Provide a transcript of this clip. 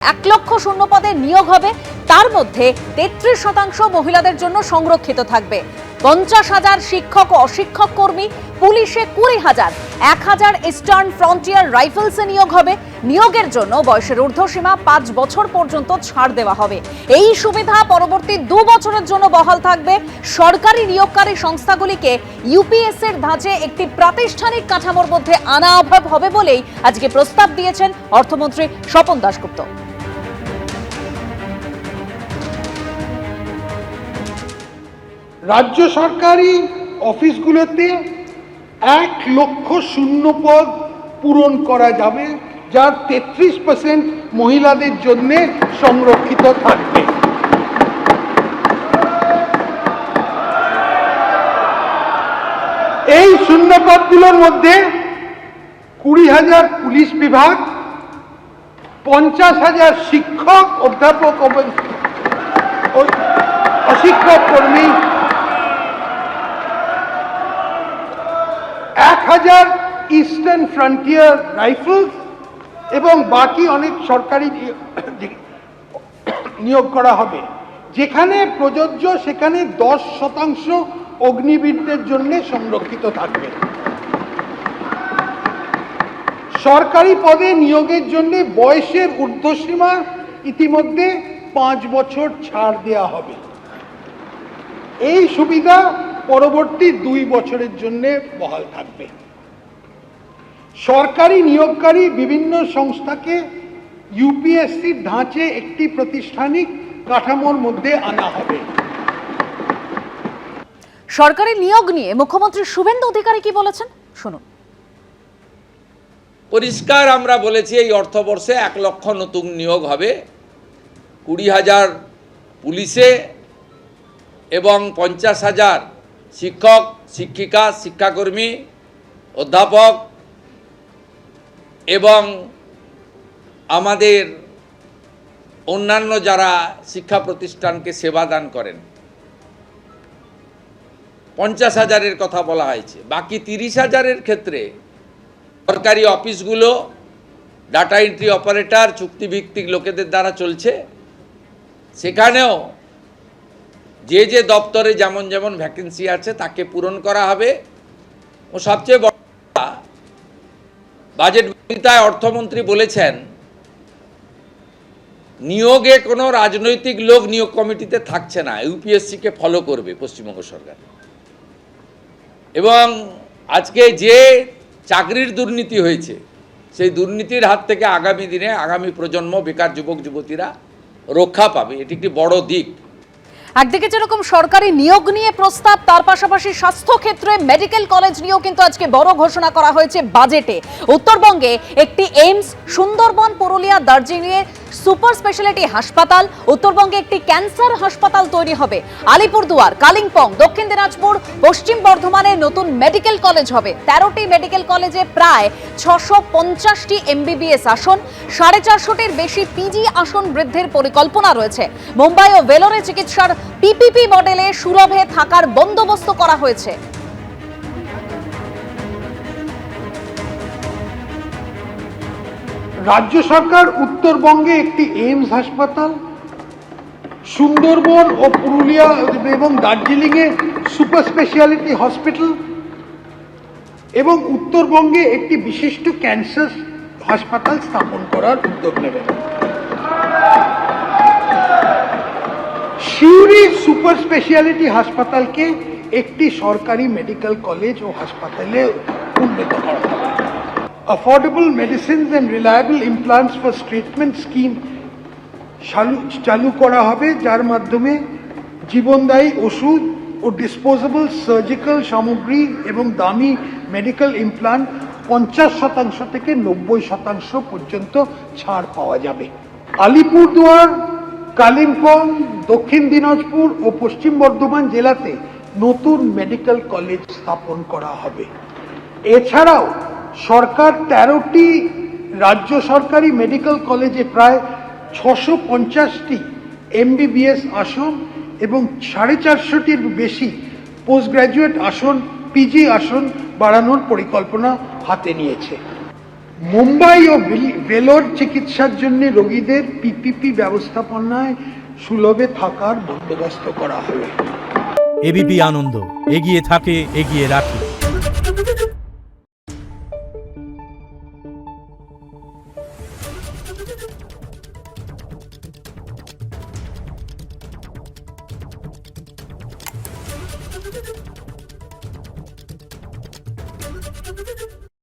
1 লক্ষ শূন্য পদে নিয়োগ হবে, তার মধ্যে 33% মহিলাদের জন্য সংরক্ষিত থাকবে। 50,000 শিক্ষক ও অশিক্ষক কর্মী, পুলিশে 20,000, 1,000 ইস্টার্ন ফ্রন্টিয়ার রাইফেলসে নিয়োগ হবে। নিয়োগের জন্য বয়সের ঊর্ধ্বসীমা 5 বছর পর্যন্ত ছাড় দেওয়া হবে। এই সুবিধা পরবর্তী 2 বছরের জন্য বহাল থাকবে। সরকারি নিয়োগকারী সংস্থাগুলিকে ইউপিএসসির ধাঁচে একটি প্রাতিষ্ঠানিক কাঠামোর মধ্যে আনা হবে বলেই আজকে প্রস্তাব দিয়েছেন অর্থমন্ত্রী স্বপন দাশগুপ্ত। রাজ্য সরকারি অফিসগুলোতে 1 লক্ষ শূন্য পদ পূরণ করা যাবে, যার 33% মহিলাদের জন্য সংরক্ষিত থাকবে। এই শূন্য পদগুলোর মধ্যে 20,000 পুলিশ বিভাগ, 50,000 শিক্ষক, অধ্যাপক অশিক্ষক কর্মী, 1,000 ইস্টার্ন ফ্রন্টিয়ার রাইফেলস এবং বাকি অনেক সরকারি নিয়োগ করা হবে। যেখানে প্রযোজ্য সেখানে 10% অগ্নিবীরদের জন্য সংরক্ষিত থাকবে। সরকারি পদে নিয়োগের জন্য বয়সের ঊর্ধ্বসীমা ইতিমধ্যে 5 বছর ছাড় দেওয়া হবে। এই সুবিধা পরবর্তী 2 বছরের জন্য বহাল থাকবে। সরকারি নিয়োগকারী বিভিন্ন সংস্থাকে ইউপিএসসির ধাঁচে একটি প্রাতিষ্ঠানিক কাঠামোর মধ্যে আনা হবে। সরকারি নিয়োগ নিয়ে মুখ্যমন্ত্রী শুভেন্দু অধিকারী কি বলেছেন শুনুন। পরিষ্কার আমরা বলেছি এই অর্থবর্ষে 1 লক্ষ নতুন নিয়োগ হবে, 20,000 পুলিশে এবং 50,000 শিক্ষক, শিক্ষিকা, শিক্ষাকর্মী, অধ্যাপক এবং আমাদের অন্যান্য যারা শিক্ষা প্রতিষ্ঠানকে সেবা দান করেন 50,000-এর কথা বলা হয়েছে। বাকি 30,000-এর ক্ষেত্রে সরকারি অফিসগুলো ডাটা এন্ট্রি অপারেটর, চুক্তিভিত্তিক লোকেদের দ্বারা চলছে। সেখানেও যে যে দপ্তরে যেমন যেমন ভ্যাকেন্সি আছে তাকে পূরণ করা হবে। ও সবচেয়ে বড় বাজেট বক্তৃতায় অর্থমন্ত্রী বলেছেন নিয়োগে কোনো রাজনৈতিক লোক নিয়োগ কমিটিতে থাকছে না, ইউপিএসসিকে ফলো করবে পশ্চিমবঙ্গ সরকার। এবং আজকে যে চাকরির দুর্নীতি হয়েছে সেই দুর্নীতির হাত থেকে আগামী দিনে আগামী প্রজন্ম, বেকার যুবক যুবতীরা রক্ষা পাবে। এটি একটি বড় দিক। একদিকে যেরকম সরকারি নিয়োগ নিয়ে প্রস্তাব, তার পাশাপাশি স্বাস্থ্য ক্ষেত্রে মেডিকেল কলেজ নিয়েও কিন্তু আজকে বড় ঘোষণা করা হয়েছে বাজেটে। উত্তরবঙ্গে একটি এইমস, সুন্দরবন, পুরুলিয়া, দার্জিলিংয়ে সুপার স্পেশালিটি হাসপাতাল, উত্তরবঙ্গে একটি ক্যান্সার হাসপাতাল তৈরি হবে। আলিপুরদুয়ার, কালিম্পং, দক্ষিণ দিনাজপুর, পশ্চিম বর্ধমানে নতুন মেডিকেল কলেজ হবে। 13টি মেডিকেল কলেজে প্রায় 650টি এমবিবিএস আসন, 450টির বেশি পিজি আসন বৃদ্ধির পরিকল্পনা রয়েছে। মুম্বাই ও ভেলোরে চিকিৎসার পিপিপি মডেলে সুলভে থাকার বন্দোবস্ত করা হয়েছে। রাজ্য সরকার উত্তরবঙ্গে একটি এইমস হাসপাতাল, সুন্দরবন ও পুরুলিয়া এবং দার্জিলিংয়ে সুপার স্পেশালিটি হসপিটাল এবং উত্তরবঙ্গে একটি বিশিষ্ট ক্যান্সার হাসপাতাল স্থাপন করার উদ্যোগ নেবে। সিউড়ি সুপার স্পেশালিটি হাসপাতালকে একটি সরকারি মেডিকেল কলেজ ও হাসপাতালে উন্নীত করা হবে। Affordable medicines and reliable implants for treatment scheme চালু করা হবে, যার মাধ্যমে জীবনদায়ী ওষুধ ও ডিসপোজেবল সার্জিক্যাল সামগ্রী এবং দামি মেডিকেল ইমপ্লান্ট 50% থেকে 90% পর্যন্ত ছাড় পাওয়া যাবে। আলিপুরদুয়ার, কালিম্পং, দক্ষিণ দিনাজপুর ও পশ্চিম বর্ধমান জেলাতে নতুন মেডিকেল কলেজ স্থাপন করা হবে। এছাড়াও সরকার 13টি রাজ্য সরকারি মেডিকেল কলেজে প্রায় 650টি এমবিবিএস আসন এবং 450টির বেশি পোস্ট গ্রাজুয়েট আসন, পিজি আসন বাড়ানোর পরিকল্পনা হাতে নিয়েছে। মুম্বাই ও ভেলোর চিকিৎসার জন্য রোগীদের পিপিপি ব্যবস্থাপনায় সুলভে থাকার বন্দোবস্ত করা হবে। এবিপি আনন্দ, এগিয়ে থাকে, এগিয়ে রাখে।